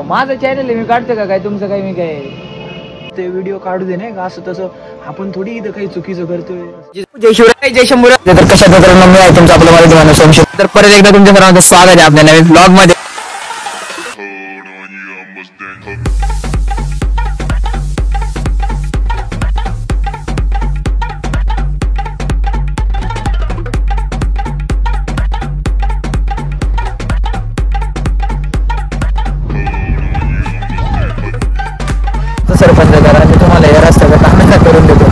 माझं चॅनल आहे, मी काढतो का काय तुमचं काय? मी काय ते व्हिडिओ काढू दे नाही का असं तसं, आपण थोडी इथं काही चुकीचं करतोय. जय शिवराय, जय शंभूराज. तर कशा प्रकारे मी आहे तुमचं आपलं मराठी माणूस सोमशी. तर परत एकदा तुमच्या सर्वांचं स्वागत आहे आपल्या नवीन ब्लॉग मध्ये. सरपंच करा, मी तुम्हाला या रस्त्याचा काम करून देतो.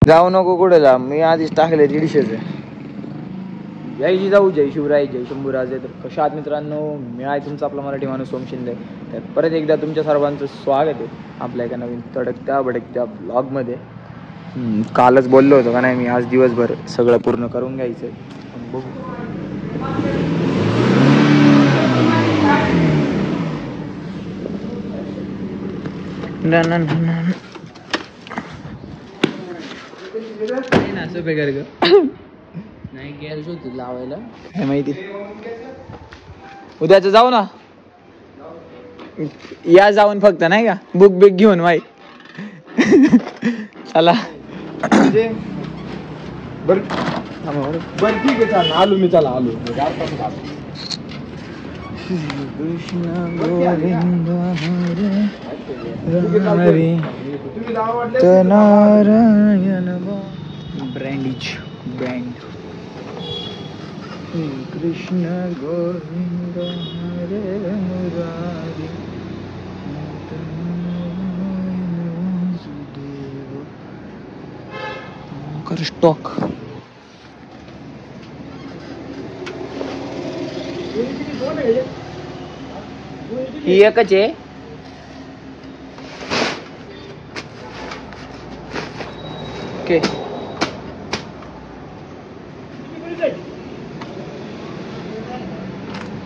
जाऊ नको कुठे जा, मी आधीच टाकले 150. जय जाऊ, जय शिवराय, जय शंभूराज. तर कशा आहात मित्रांनो, मी आहे तुमचा आपला मराठी माणूस सोम शिंदे. तर परत एकदा तुमच्या सर्वांचं स्वागत आहे आपल्या एका नवीन तडकत्या भडकत्या ब्लॉगमध्ये. कालच बोललो होतो का नाही मी, आज दिवसभर सगळं पूर्ण करून घ्यायचं. बघू नाही गेलच होती लावायला, काय माहिती. उद्याच जाऊ ना, या जाऊन फक्त नाही का बुक बिक घेऊन माही. चला बर ठीक आहे, चाल आलो मी. चला आलो. कृष्ण गोविंद हरे नारायण ब्रँडीज ब्रँड. कृष्ण गोविंद हरे मुरारी कर स्टॉक. ही एकच आहे. ओके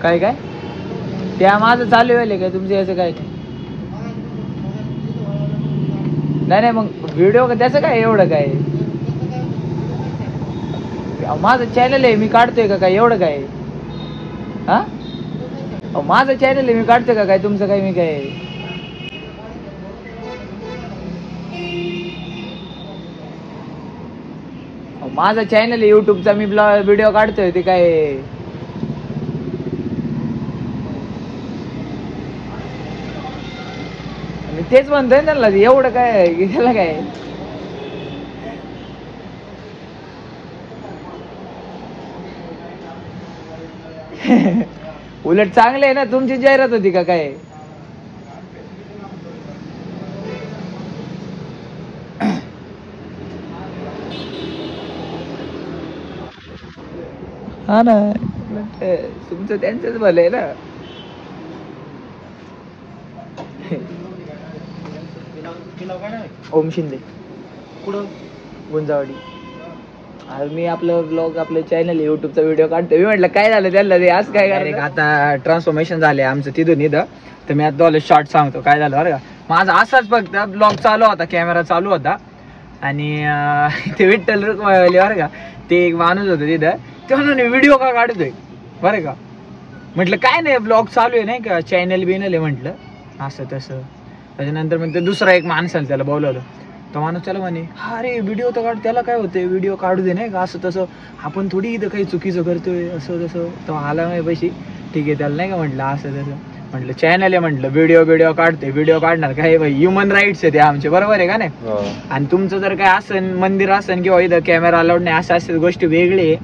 काय काय त्या माझं चालू आहे काय तुमचं याचं काय? नाही मग व्हिडिओ का त्याचं काय एवढं काय? माझं चॅनल आहे, मी काढतोय का काय एवढं काय? हा माझं चॅनल आहे, मी काढतोय का काय तुमचं काय? मी काय माझं चॅनल आहे युट्यूबचा, मी व्हिडिओ काढतोय ते काय? मी तेच म्हणतोय त्यांना, एवढं काय त्याला काय? उलट चांगले आहे ना, तुमची जाहिरात होती का काय? हा ना, तुमचं त्यांचंच भलं आहे ना. ओम शिंदे कुठं? गुंजावाडी. आज मी आपलं ब्लॉग, आपलं चॅनल युट्यूबचा व्हिडिओ काढतोय. मी म्हटलं काय झालं त्याला, ते आज काय करायचं? आता ट्रान्सफॉर्मेशन झाले आमचं तिथून इथं. तर मी आता शॉर्ट सांगतो काय झालं बरं का. माझा असाच फक्त ब्लॉग चालू होता, कॅमेरा चालू होता आणि ते विठ्ठल रुक्माईवाले बरं का, ते एक माणूस होतं तिथं. ते म्हणून व्हिडिओ का काढतोय बरं का. म्हटलं काय नाही, ब्लॉग चालू आहे नाही का, चॅनल बिनल आहे म्हटलं असं तसं. त्याच्यानंतर मग ते दुसरा एक माणसाला त्याला बोलवलं. तो माणूस त्याला म्हणे, हा रे व्हिडिओ तर काढ. त्याला काय होतंय, व्हिडिओ काढू दे नाही का असं तसं, आपण थोडी इथं काही चुकीचं करतोय असं तसं. तो आला नाही पैसे, ठीक आहे त्याला नाही का म्हटलं असं तसं. म्हटलं चॅनल आहे म्हटलं, व्हिडिओ काढते, व्हिडिओ काढणार काय भाई, ह्युमन राईट्स आहे ते आमचे, बरोबर आहे का नाही? आणि तुमचं जर काय असन मंदिर असन किंवा इथं कॅमेरा अलाउड नाही अशा गोष्टी वेगळे आहे.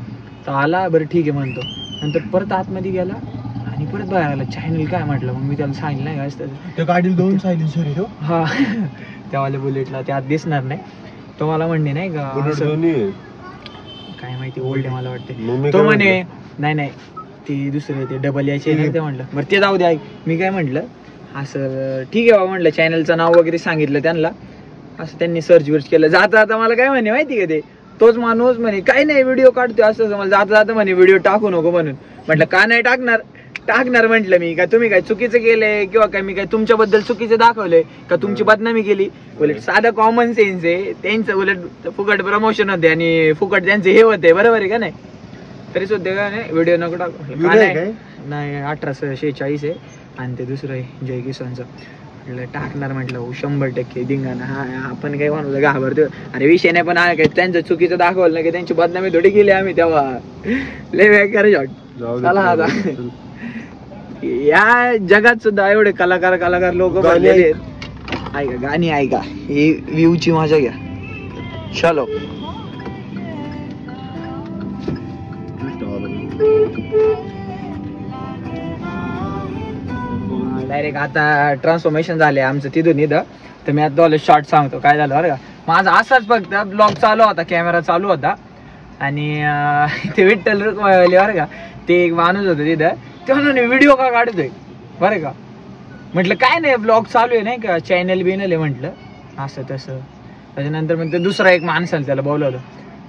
तर आला बरं ठीक आहे म्हणतो, नंतर परत आतमध्ये गेला आणि परत बाहेर आला. चॅनल काय म्हटलं, मग मी त्याला सांगितलं नाही का असतं त्या गाडीला 2 सायलेन्सर आहे. हा त्यावाल्या बुलेटला ते आत दिसणार नाही. तो मला म्हणणे नाही का काय माहिती ओल्ड आहे मला वाटते. तो म्हणे नाही ते दुसरे ते डबल याचे नाही. ते म्हटलं बरं ते जाऊ दे. मी काय म्हटलं असं ठीक आहे बाबा म्हटलं, चॅनलचं नाव वगैरे सांगितलं त्यांना. असं त्यांनी सर्च वर्च केलं. जाता मला काय म्हणे माहिती का, ते तोच माणूस म्हणे काय नाही व्हिडिओ काढतोय असं. मला जाता म्हणे व्हिडिओ टाकू नको म्हणून. म्हटलं का नाही टाकणार म्हटलं मी काय, तुम्ही काय चुकीचं केलंय किंवा काय मी काय तुमच्याबद्दल चुकीचं दाखवलंय का, तुमची बदनामी केली? उलट साधं कॉमन सेन्स आहे त्यांचं. उलट फुकट प्रमोशन होते आणि फुकट त्यांचे हे होते, बरोबर आहे का नाही? तरी सुद्धा काय नाही व्हिडिओ नको टाकू. नाही 1846 आहे आणि ते दुसरं आहे जय किसानचं. म्हटलं टाकणार म्हटलं 100% धिंगाणा. हा आपण काय म्हणलं घाबरतो. अरे विषय नाही पण काय त्यांचं चुकीचं दाखवलं ना की त्यांची बदनामी थोडी केली आम्ही तेव्हा. लय बेकार शॉट. चला आता या जगात सुद्धा एवढे कलाकार लोक बनलेले आहेत. ऐका गाणी ऐका, ही व्ह्यूची मजा घ्या. चलो डायरेक्ट आता ट्रान्सफॉर्मेशन झाले आमचं तिथून इथं. तर मी आता शॉर्ट सांगतो काय झालं बरं का. माझा असाच फक्त ब्लॉग चालू होता, कॅमेरा चालू होता आणि ते विठ्ठल रुक्माईवाले बरं का, ते एक माणूस होतं तिथं. ते म्हणून व्हिडिओ का काढतोय बरं का. म्हटलं काय नाही ब्लॉग चालू आहे नाही का, चॅनल बिनल आहे म्हटलं असं तसं. त्याच्यानंतर मग ते दुसरा एक माणसाला त्याला बोलवलं.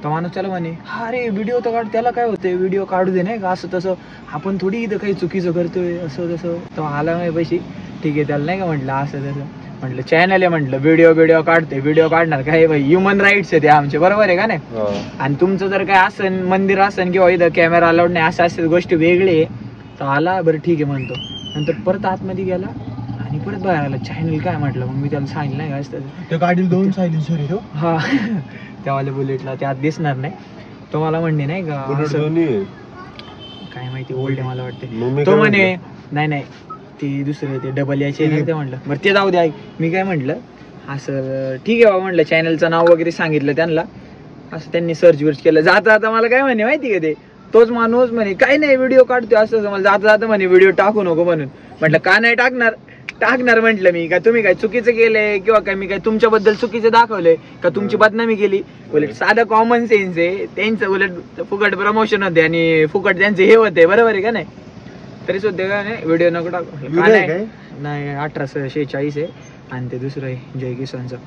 तो माणूस त्याला म्हणे अरे व्हिडिओ तर काढ, त्याला काय होतंय व्हिडिओ काढू दे नाही का असं तसं, आपण थोडी इथं काही चुकीचं करतोय असं तसं. तो आला नाही पैसे ठीक आहे त्याला नाही का म्हटलं असं तसं. म्हटलं चॅनल आहे म्हटलं, व्हिडिओ काढते, व्हिडिओ काढणार काय भाई, ह्युमन राईट्स आहे ते आमचे, बरोबर आहे का नाही. आणि तुमचं जर काय असन मंदिर असन किंवा इथं कॅमेरा अलाउड नाही असं गोष्टी वेगळी आहे. तर आला बरं ठीक आहे म्हणतो, नंतर परत आतमध्ये गेला आणि परत बाहेर आला. चॅनल काय म्हटलं, मग मी त्याला सांगितलं नाही काय त्या गाडीला 2 सायलेन्सर तो हा त्यावाल्या बुलेटला त्यात दिसणार नाही. तो मला म्हणणे नाही का काय माहिती ओल्ड आहे मला वाटते. तो म्हणे नाही ते दुसरे ते डबल याचे नाही. ते म्हटलं बरं ते जाऊ द्या. मी काय म्हटलं असं ठीक आहे बाबा म्हटलं, चॅनलचं नाव वगैरे सांगितलं त्यांना. असं त्यांनी सर्च केलं. जाता आता मला काय म्हणे माहिती का, ते तोच माणूस म्हणे काही नाही व्हिडिओ काढतोय असं. मला जाता म्हणे व्हिडिओ टाकू नको म्हणून. म्हटलं का नाही टाकणार म्हटलं मी काय तुम्ही काय चुकीचं केलंय किंवा काय मी काय तुमच्याबद्दल चुकीचं दाखवलंय का, तुमची बदनामी केली. उलट साधं कॉमन सेन्स आहे त्यांचं. उलट फुकट प्रमोशन होते आणि फुकट त्यांचे हे होते, बरोबर आहे का नाही. तरी सुद्धा काय नाही व्हिडिओ नको टाकू. नाही 1846 आहे आणि ते दुसरं आहे जय किसानचं.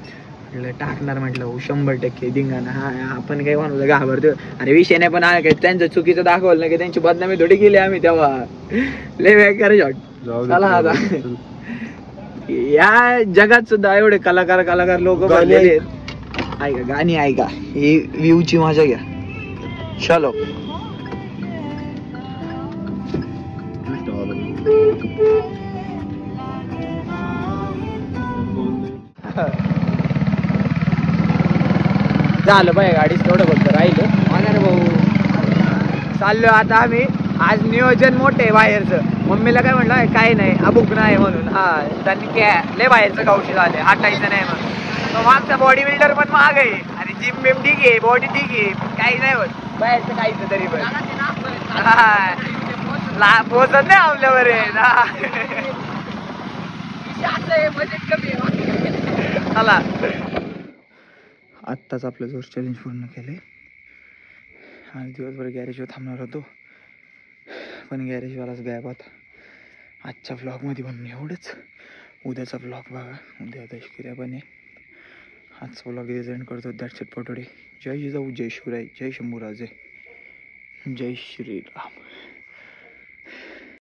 म्हटलं टाकणार म्हटलं 100% धिंगाणा. हा आपण काय म्हणलं घाबरतो. अरे विषय नाही पण काय त्यांचं चुकीचं दाखवलं ना की त्यांची बदनामी थोडी केली आम्ही तेव्हा. लय बेकार शॉट. चला आता या जगात सुद्धा एवढे कलाकार लोक बनलेले आहेत. ऐका गाणी ऐका, ही व्ह्यूची मजा घ्या. चलो झालं बाय गाडीच तेवढं फक्त राहिलं. होणार भाऊ चाललो आता आम्ही. आज नियोजन मोठे बाहेरचं. मम्मीला काय म्हटलं काय नाही अबुक नाही म्हणून. हा त्यांनी काय लय बाहेरचं गावशी झाले, हटायचं नाही म्हणून. तो मागचा बॉडी बिल्डर पण महाग आहे आणि जिम बिम ठीक आहे, बॉडी ठीक आहे, काही नाही होत बाहेरचं काहीच तरी पण. पोचत नाही आपल्यावर चला. आत्ताच आपलं जोर चॅलेंज पूर्ण केले आणि दिवसभर गॅरेजवर थांबणार होतो पण गॅरेजवालाच गायब होता आजच्या व्लॉगमध्ये. म्हणून एवढंच. उद्याचा व्लॉग बघा, उद्या दशकिऱ्या बने. आजचा व्लॉग एंड करतो. That's it for today. जय जिजाऊ, जय शिवराय, जय शंभूराजे, जय श्रीराम.